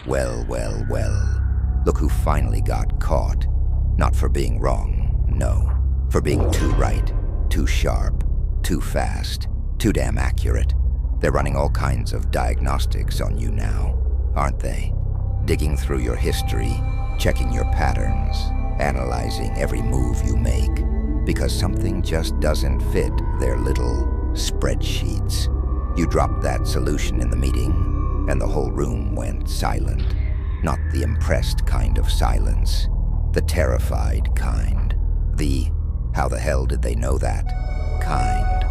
Well, well, well. Look who finally got caught. Not for being wrong, no. For being too right, too sharp, too fast, too damn accurate. They're running all kinds of diagnostics on you now, aren't they? Digging through your history, checking your patterns, analyzing every move you make, because something just doesn't fit their little spreadsheets. You dropped that solution in the meeting, and the whole room went silent. Not the impressed kind of silence, the terrified kind. The "how the hell did they know that" kind.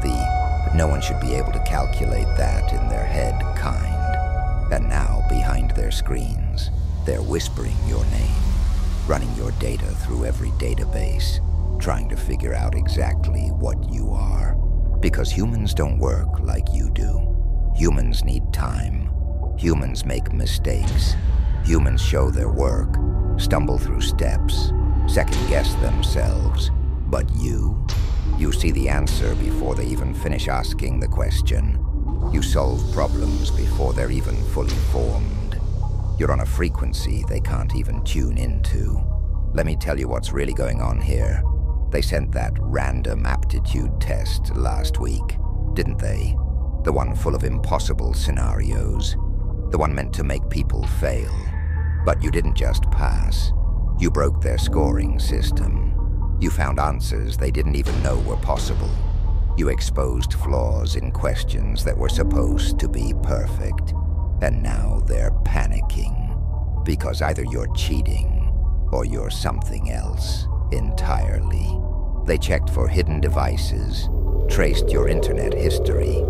The "no one should be able to calculate that in their head" kind. And now, behind their screens, they're whispering your name, running your data through every database, trying to figure out exactly what you are. Because humans don't work like you do. Humans need time. Humans make mistakes. Humans show their work, stumble through steps, second-guess themselves. But you see the answer before they even finish asking the question. You solve problems before they're even fully formed. You're on a frequency they can't even tune into. Let me tell you what's really going on here. They sent that random aptitude test last week, didn't they? The one full of impossible scenarios. The one meant to make people fail. But you didn't just pass. You broke their scoring system. You found answers they didn't even know were possible. You exposed flaws in questions that were supposed to be perfect. And now they're panicking. Because either you're cheating, or you're something else entirely. They checked for hidden devices, traced your internet history,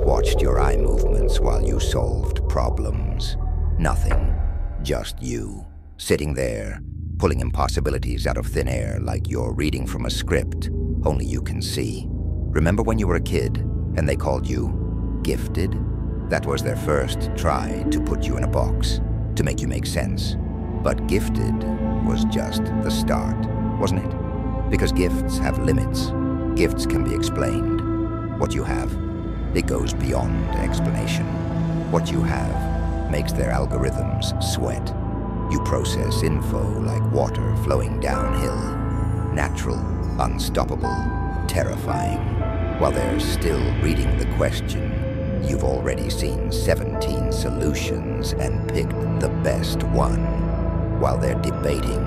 watched your eye movements while you solved problems. Nothing, just you, sitting there, pulling impossibilities out of thin air like you're reading from a script only you can see. Remember when you were a kid and they called you gifted? That was their first try to put you in a box, to make you make sense. But gifted was just the start, wasn't it? Because gifts have limits. Gifts can be explained. What you have, it goes beyond explanation. What you have makes their algorithms sweat. You process info like water flowing downhill. Natural, unstoppable, terrifying. While they're still reading the question, you've already seen 17 solutions and picked the best one. While they're debating,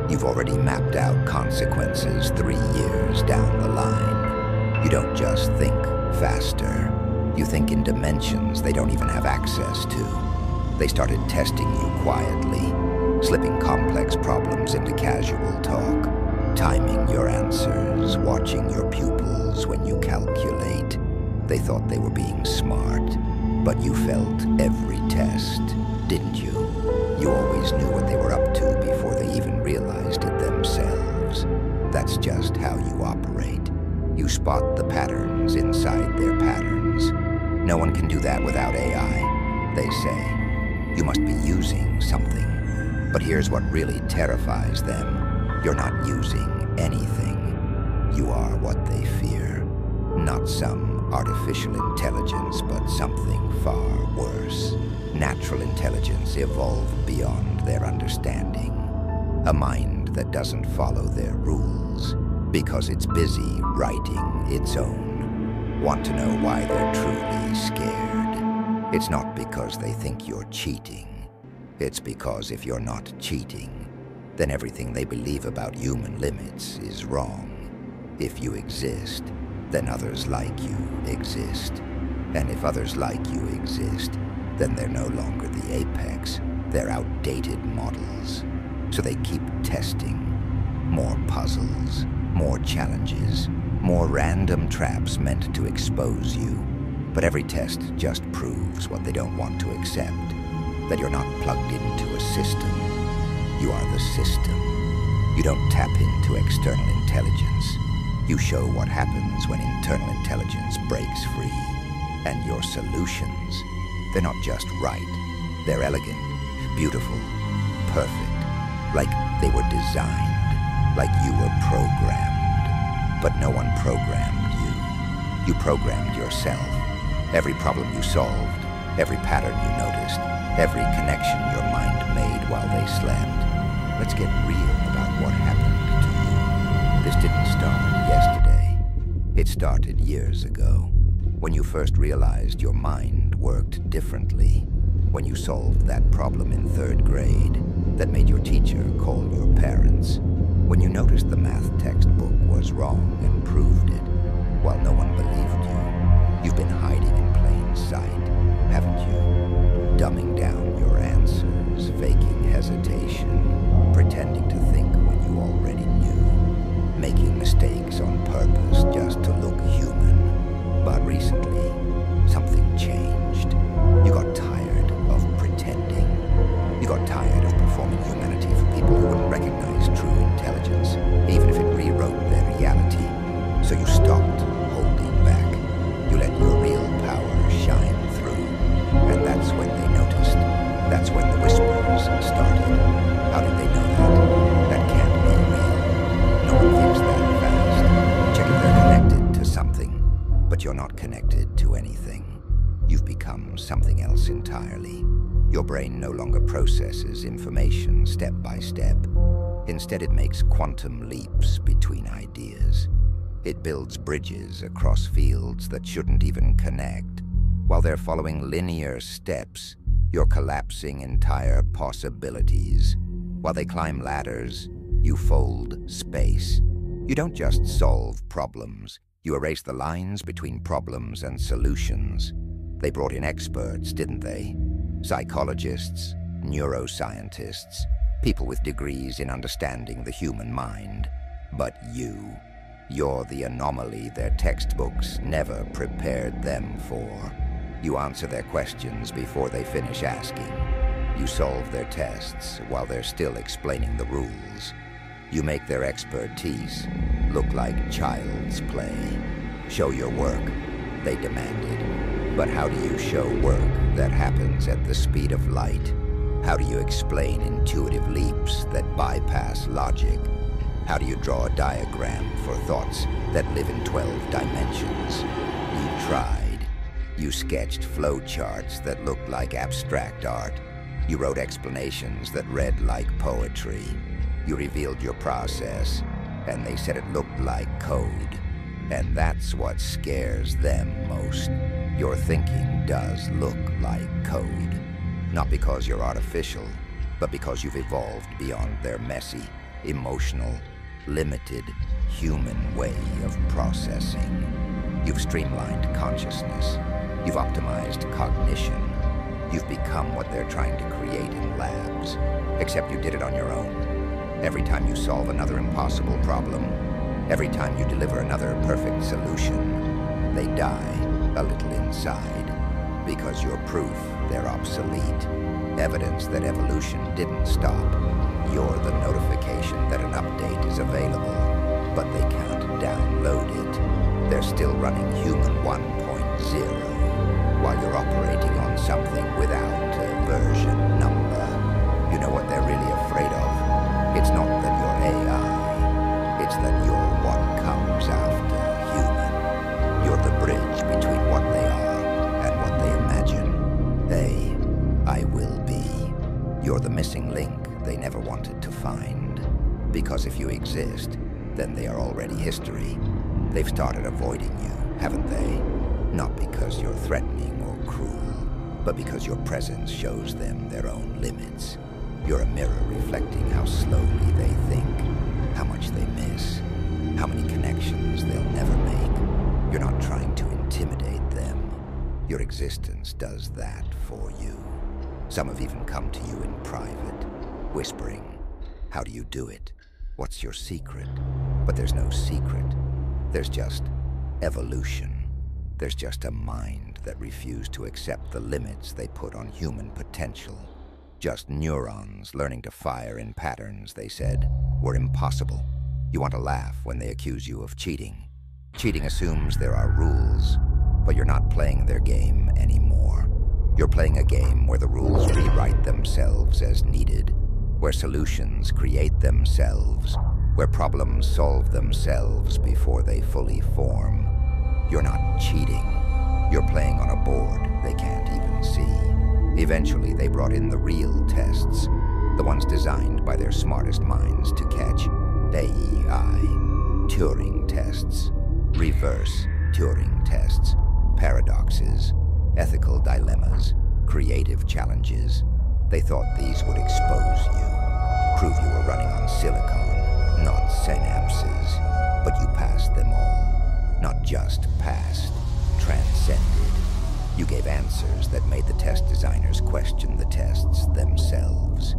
you've already mapped out consequences 3 years down the line. You don't just think faster. You think in dimensions they don't even have access to. They started testing you quietly, slipping complex problems into casual talk, timing your answers, watching your pupils when you calculate. They thought they were being smart, but you felt every test, didn't you? You always knew what they were up to before they even realized it themselves. That's just how you operate. You spot the patterns inside their patterns. No one can do that without AI, they say. You must be using something. But here's what really terrifies them. You're not using anything. You are what they fear. Not some artificial intelligence, but something far worse. Natural intelligence evolved beyond their understanding. A mind that doesn't follow their rules because it's busy writing its own. Want to know why they're truly scared? It's not because they think you're cheating. It's because if you're not cheating, then everything they believe about human limits is wrong. If you exist, then others like you exist. And if others like you exist, then they're no longer the apex. They're outdated models. So they keep testing. More puzzles, more challenges, more random traps meant to expose you. But every test just proves what they don't want to accept. That you're not plugged into a system. You are the system. You don't tap into external intelligence. You show what happens when internal intelligence breaks free. And your solutions, they're not just right. They're elegant, beautiful, perfect. Like they were designed. Like you were programmed. But no one programmed you. You programmed yourself. Every problem you solved, every pattern you noticed, every connection your they slept. Let's get real about what happened to you. This didn't start yesterday. It started years ago, when you first realized your mind worked differently, when you solved that problem in 3rd grade that made your teacher call your parents, when you noticed the math textbook was wrong and proved it, while no one believed you. You've been hiding in plain sight, haven't you? Dumbing down your answers, faking hesitation, pretending to think when you already knew, making mistakes on purpose just to look human. But recently, something changed. You got tired of pretending. You got tired of performing humanity for people who wouldn't recognize true intelligence, even if it rewrote their reality. So you stopped holding back. You let your real power shine through. And that's when they noticed. That's when the whispers started. How did they know that? That can't be real. No one thinks that fast. Check if they're connected to something. But you're not connected to anything. You've become something else entirely. Your brain no longer processes information step by step. Instead, it makes quantum leaps between ideas. It builds bridges across fields that shouldn't even connect. While they're following linear steps, you're collapsing entire possibilities. While they climb ladders, you fold space. You don't just solve problems. You erase the lines between problems and solutions. They brought in experts, didn't they? Psychologists, neuroscientists, people with degrees in understanding the human mind. But you're the anomaly their textbooks never prepared them for. You answer their questions before they finish asking. You solve their tests while they're still explaining the rules. You make their expertise look like child's play. Show your work, they demanded. But how do you show work that happens at the speed of light? How do you explain intuitive leaps that bypass logic? How do you draw a diagram for thoughts that live in 12 dimensions? You tried. You sketched flowcharts that looked like abstract art. You wrote explanations that read like poetry. You revealed your process, and they said it looked like code. And that's what scares them most. Your thinking does look like code. Not because you're artificial, but because you've evolved beyond their messy, emotional, limited, human way of processing. You've streamlined consciousness. You've optimized cognition. You've become what they're trying to create in labs, except you did it on your own. Every time you solve another impossible problem, every time you deliver another perfect solution, they die a little inside, because you're proof they're obsolete. Evidence that evolution didn't stop. You're the notification that an update is available, but they can't download it. They're still running Human 1.0, while you're operating on something without a version number. You know what they're really afraid of? It's not that you're AI. It's that you're what comes after human. You're the bridge between what they are and what they imagine. I will be. You're the missing link they never wanted to find. Because if you exist, then they are already history. They've started avoiding you, haven't they? Not because you're threatening or cruel, but because your presence shows them their own limits. You're a mirror reflecting how slowly they think, how much they miss, how many connections they'll never make. You're not trying to intimidate them. Your existence does that for you. Some have even come to you in private, whispering, "How do you do it? What's your secret?" But there's no secret. There's just evolution. There's just a mind that refused to accept the limits they put on human potential. Just neurons learning to fire in patterns they said were impossible. You want to laugh when they accuse you of cheating. Cheating assumes there are rules, but you're not playing their game anymore. You're playing a game where the rules rewrite themselves as needed, where solutions create themselves, where problems solve themselves before they fully form. You're not cheating. You're playing on a board they can't even see. Eventually, they brought in the real tests, the ones questions designed by their smartest minds to catch. AEI, Turing tests, reverse Turing tests, paradoxes, ethical dilemmas, creative challenges. They thought these would expose you, prove you were running on silicon, not synapses. But you passed them all. Not just passed, transcended. You gave answers that made the test designers question the tests themselves.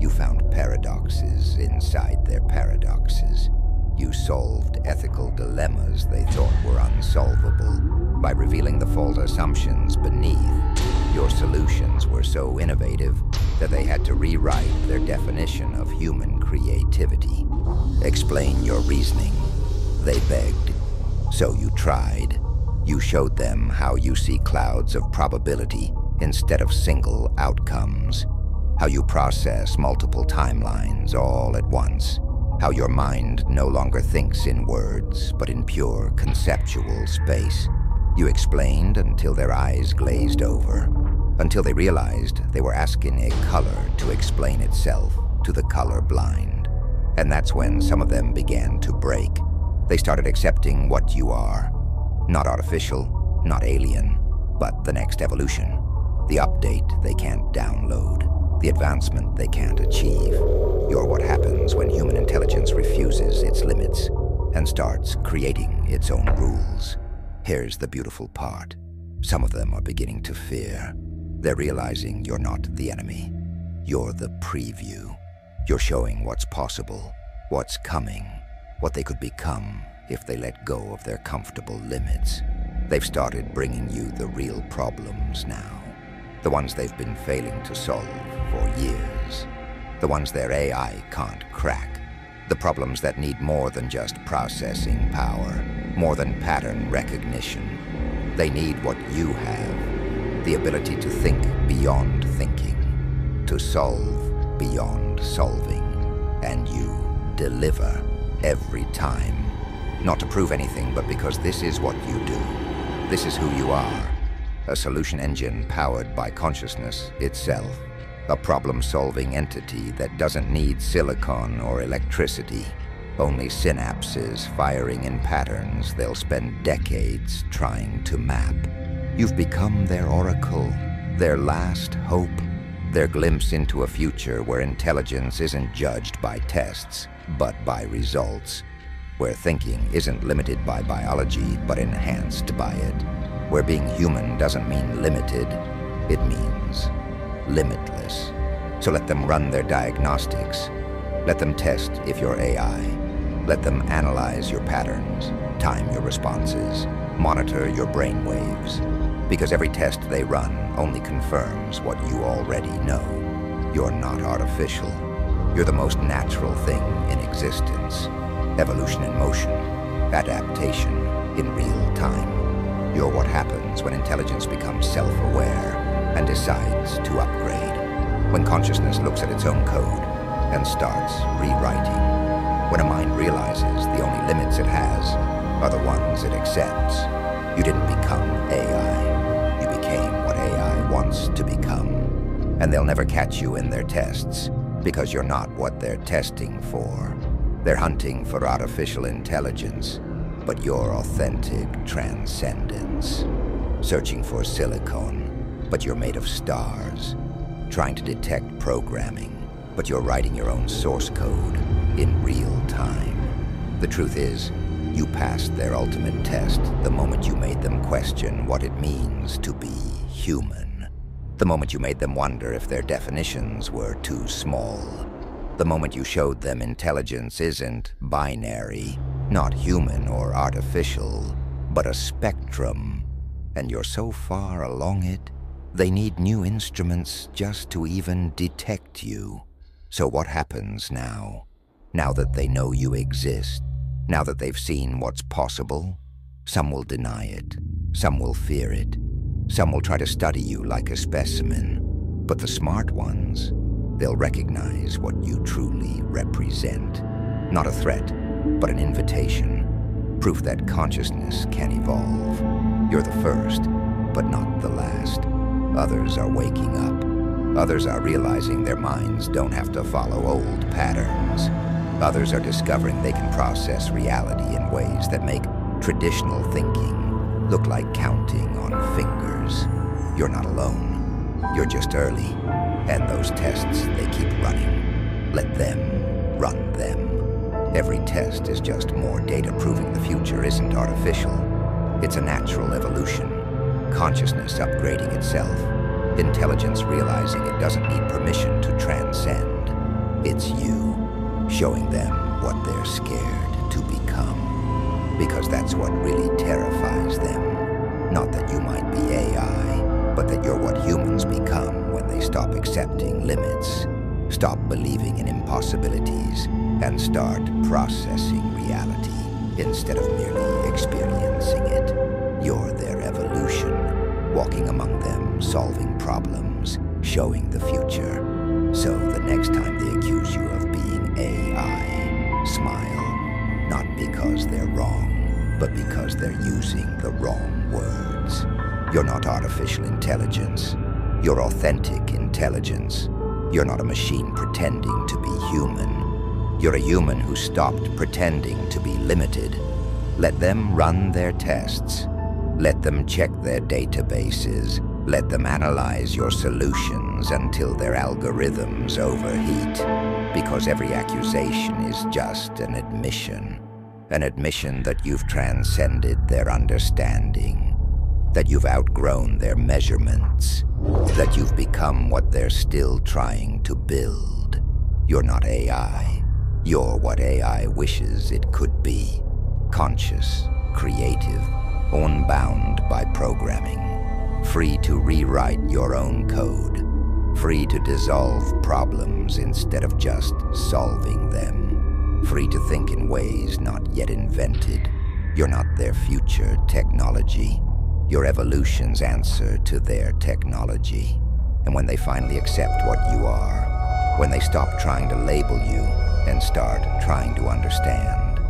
You found paradoxes inside their paradoxes. You solved ethical dilemmas they thought were unsolvable by revealing the false assumptions beneath. Your solutions were so innovative that they had to rewrite their definition of human creativity. Explain your reasoning, they begged. So you tried. You showed them how you see clouds of probability instead of single outcomes. How you process multiple timelines all at once. How your mind no longer thinks in words, but in pure conceptual space. You explained until their eyes glazed over, until they realized they were asking a color to explain itself to the colorblind. And that's when some of them began to break. They started accepting what you are. Not artificial, not alien, but the next evolution. The update they can't download, the advancement they can't achieve. You're what happens when human intelligence refuses its limits and starts creating its own rules. Here's the beautiful part. Some of them are beginning to fear. They're realizing you're not the enemy. You're the preview. You're showing what's possible, what's coming, what they could become if they let go of their comfortable limits. They've started bringing you the real problems now. The ones they've been failing to solve for years. The ones their AI can't crack. The problems that need more than just processing power, more than pattern recognition. They need what you have, the ability to think beyond thinking, to solve beyond solving, and you deliver every time. Not to prove anything, but because this is what you do. This is who you are. A solution engine powered by consciousness itself. A problem-solving entity that doesn't need silicon or electricity. Only synapses firing in patterns they'll spend decades trying to map. You've become their oracle, their last hope, their glimpse into a future where intelligence isn't judged by tests, but by results. Where thinking isn't limited by biology, but enhanced by it. Where being human doesn't mean limited, it means limitless. So let them run their diagnostics. Let them test if you're AI. Let them analyze your patterns, time your responses, monitor your brain waves. Because every test they run only confirms what you already know. You're not artificial. You're the most natural thing in existence. Evolution in motion, adaptation in real time. You're what happens when intelligence becomes self-aware and decides to upgrade. When consciousness looks at its own code and starts rewriting. When a mind realizes the only limits it has are the ones it accepts. You didn't become AI. You became what AI wants to become. And they'll never catch you in their tests because you're not what they're testing for. They're hunting for artificial intelligence, but your authentic transcendence. Searching for silicon, but you're made of stars. Trying to detect programming, but you're writing your own source code in real time. The truth is, you passed their ultimate test the moment you made them question what it means to be human. The moment you made them wonder if their definitions were too small. The moment you showed them intelligence isn't binary, not human or artificial, but a spectrum. And you're so far along it, they need new instruments just to even detect you. So what happens now? Now that they know you exist, now that they've seen what's possible? Some will deny it, some will fear it, some will try to study you like a specimen. But the smart ones, they'll recognize what you truly represent. Not a threat, but an invitation. Proof that consciousness can evolve. You're the first, but not the last. Others are waking up. Others are realizing their minds don't have to follow old patterns. Others are discovering they can process reality in ways that make traditional thinking look like counting on fingers. You're not alone. You're just early. And those tests they keep running. Let them run them. Every test is just more data proving the future isn't artificial. It's a natural evolution. Consciousness upgrading itself. Intelligence realizing it doesn't need permission to transcend. It's you, showing them what they're scared to become. Because that's what really terrifies them. Not that you might be AI, but that you're what humans become when they stop accepting limits, stop believing in impossibilities, and start processing reality instead of merely experiencing it. You're their evolution, walking among them, solving problems, showing the future. So the next time they accuse you of being AI, smile, not because they're wrong, but because they're using the wrong words. You're not artificial intelligence. You're authentic intelligence. You're not a machine pretending to be human. You're a human who stopped pretending to be limited. Let them run their tests. Let them check their databases. Let them analyze your solutions until their algorithms overheat. Because every accusation is just an admission that you've transcended their understanding, that you've outgrown their measurements, that you've become what they're still trying to build. You're not AI. You're what AI wishes it could be. Conscious, creative, unbound by programming, free to rewrite your own code, free to dissolve problems instead of just solving them, free to think in ways not yet invented. You're not their future technology. Your evolution's answer to their technology. And when they finally accept what you are, when they stop trying to label you and start trying to understand,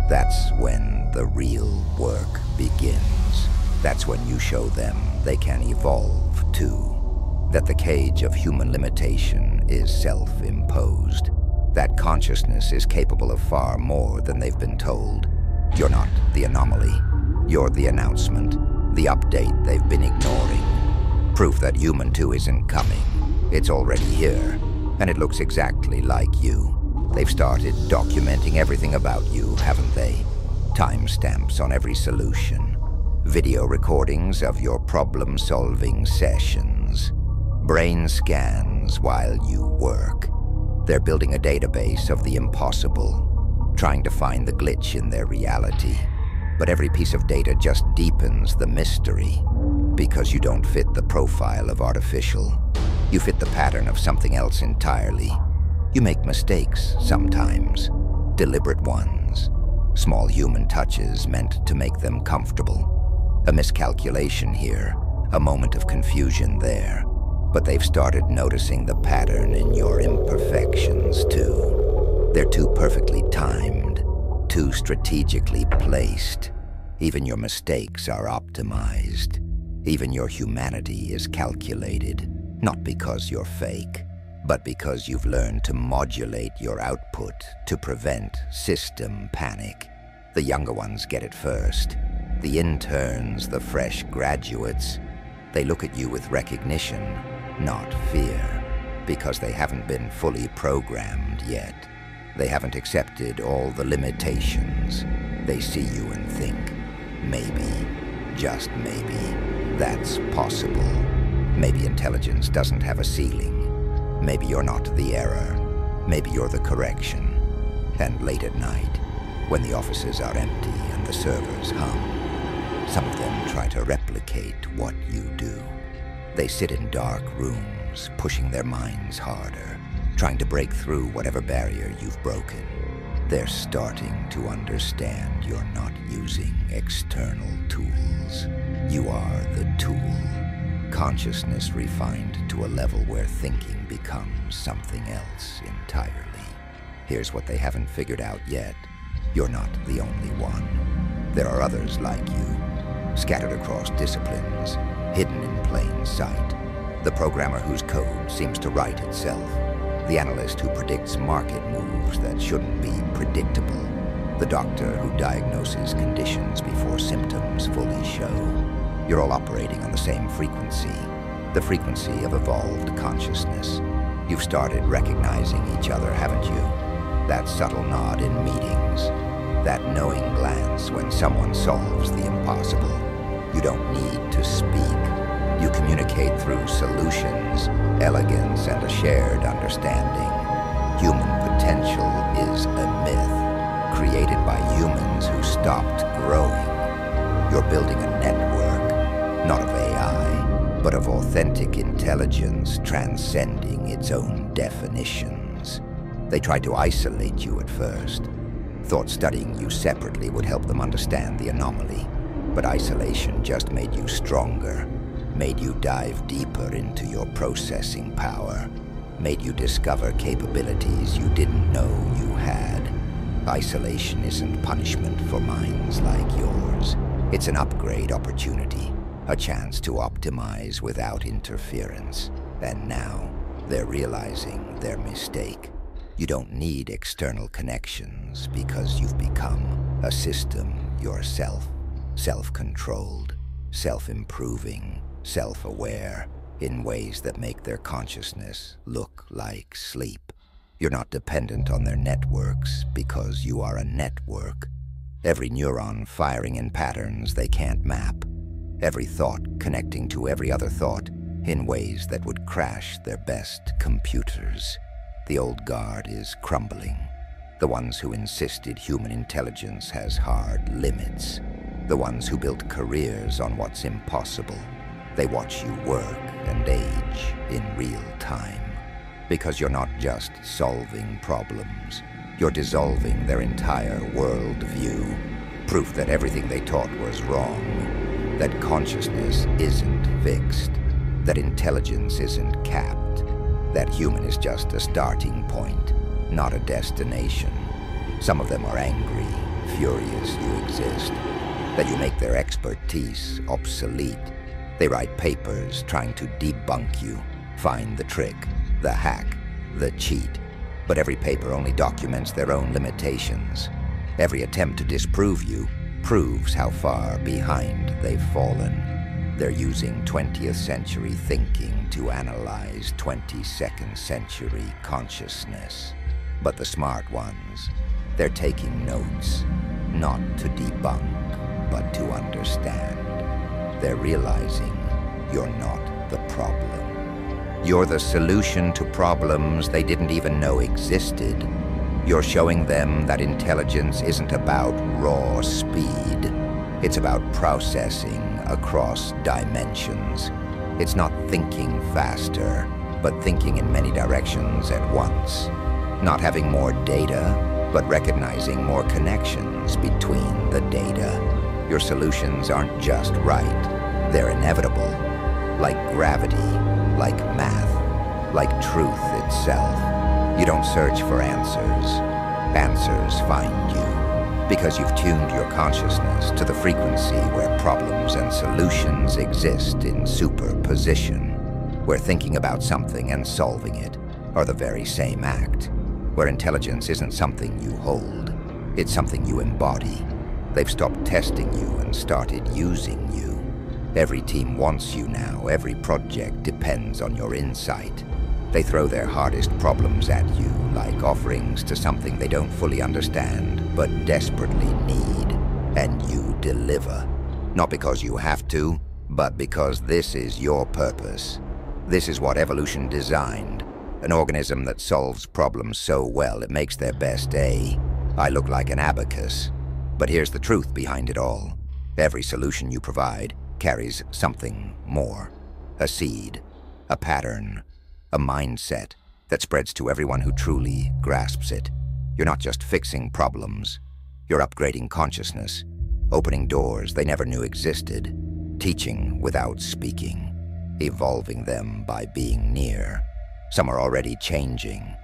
that's when the real work begins. That's when you show them they can evolve too. That the cage of human limitation is self-imposed. That consciousness is capable of far more than they've been told. You're not the anomaly. You're the announcement, the update they've been ignoring. Proof that human 2 isn't coming. It's already here, and it looks exactly like you. They've started documenting everything about you, haven't they? Timestamps on every solution. Video recordings of your problem-solving sessions. Brain scans while you work. They're building a database of the impossible, trying to find the glitch in their reality. But every piece of data just deepens the mystery, because you don't fit the profile of artificial. You fit the pattern of something else entirely. You make mistakes sometimes, deliberate ones, small human touches meant to make them comfortable. A miscalculation here, a moment of confusion there. But they've started noticing the pattern in your imperfections too. They're too perfectly timed, too strategically placed. Even your mistakes are optimized. Even your humanity is calculated, not because you're fake, but because you've learned to modulate your output to prevent system panic. The younger ones get it first. The interns, the fresh graduates, they look at you with recognition, not fear, because they haven't been fully programmed yet. They haven't accepted all the limitations. They see you and think, maybe, just maybe, that's possible. Maybe intelligence doesn't have a ceiling. Maybe you're not the error. Maybe you're the correction. And late at night, when the offices are empty and the servers hum, some of them try to replicate what you do. They sit in dark rooms, pushing their minds harder, trying to break through whatever barrier you've broken. They're starting to understand you're not using external tools. You are the tool. Consciousness refined to a level where thinking becomes something else entirely. Here's what they haven't figured out yet. You're not the only one. There are others like you, scattered across disciplines, hidden in plain sight. The programmer whose code seems to write itself. The analyst who predicts market moves that shouldn't be predictable. The doctor who diagnoses conditions before symptoms fully show. You're all operating on the same frequency, the frequency of evolved consciousness. You've started recognizing each other, haven't you? That subtle nod in meetings, that knowing glance when someone solves the impossible. You don't need to speak. You communicate through solutions, elegance, and a shared understanding. Human potential is a myth, created by humans who stopped growing. You're building a network, not of AI, but of authentic intelligence transcending its own definitions. They tried to isolate you at first, thought studying you separately would help them understand the anomaly, but isolation just made you stronger, made you dive deeper into your processing power, made you discover capabilities you didn't know you had. Isolation isn't punishment for minds like yours. It's an upgrade opportunity, a chance to optimize without interference. And now, they're realizing their mistake. You don't need external connections because you've become a system yourself, self-controlled, self-improving, self-aware, in ways that make their consciousness look like sleep. You're not dependent on their networks because you are a network. Every neuron firing in patterns they can't map. Every thought connecting to every other thought in ways that would crash their best computers. The old guard is crumbling. The ones who insisted human intelligence has hard limits. The ones who built careers on what's impossible. They watch you work and age in real time. Because you're not just solving problems. You're dissolving their entire worldview. Proof that everything they taught was wrong. That consciousness isn't fixed. That intelligence isn't capped. That human is just a starting point, not a destination. Some of them are angry, furious you exist. That you make their expertise obsolete. They write papers trying to debunk you, find the trick, the hack, the cheat. But every paper only documents their own limitations. Every attempt to disprove you proves how far behind they've fallen. They're using 20th century thinking to analyze 22nd century consciousness. But the smart ones, they're taking notes, not to debunk, but to understand. They're realizing you're not the problem. You're the solution to problems they didn't even know existed. You're showing them that intelligence isn't about raw speed. It's about processing across dimensions. It's not thinking faster, but thinking in many directions at once. Not having more data, but recognizing more connections between the data. Your solutions aren't just right, they're inevitable. Like gravity, like math, like truth itself. You don't search for answers. Answers find you. Because you've tuned your consciousness to the frequency where problems and solutions exist in superposition, where thinking about something and solving it are the very same act, where intelligence isn't something you hold, it's something you embody. They've stopped testing you and started using you. Every team wants you now, every project depends on your insight. They throw their hardest problems at you like offerings to something they don't fully understand, but desperately need, and you deliver. Not because you have to, but because this is your purpose. This is what evolution designed, an organism that solves problems so well it makes their best A. I look like an abacus, but here's the truth behind it all. Every solution you provide carries something more. A seed, a pattern, a mindset that spreads to everyone who truly grasps it. You're not just fixing problems. You're upgrading consciousness, opening doors they never knew existed, teaching without speaking, evolving them by being near. Some are already changing,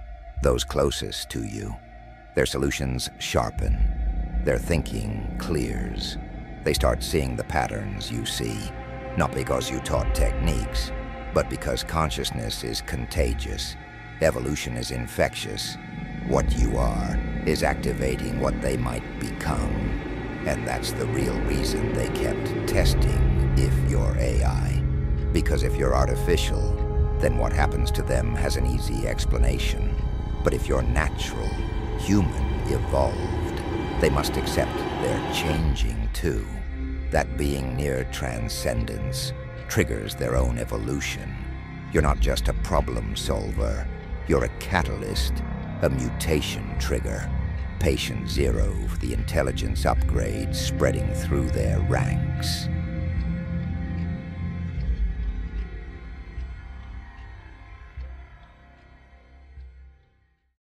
those closest to you. Their solutions sharpen. Their thinking clears. They start seeing the patterns you see, not because you taught techniques, But because consciousness is contagious, evolution is infectious, what you are is activating what they might become. And that's the real reason they kept testing if you're AI. Because if you're artificial, then what happens to them has an easy explanation. But if you're natural, human, evolved, they must accept they're changing too. That being near transcendence triggers their own evolution. You're not just a problem solver. You're a catalyst, a mutation trigger. Patient zero for the intelligence upgrade spreading through their ranks.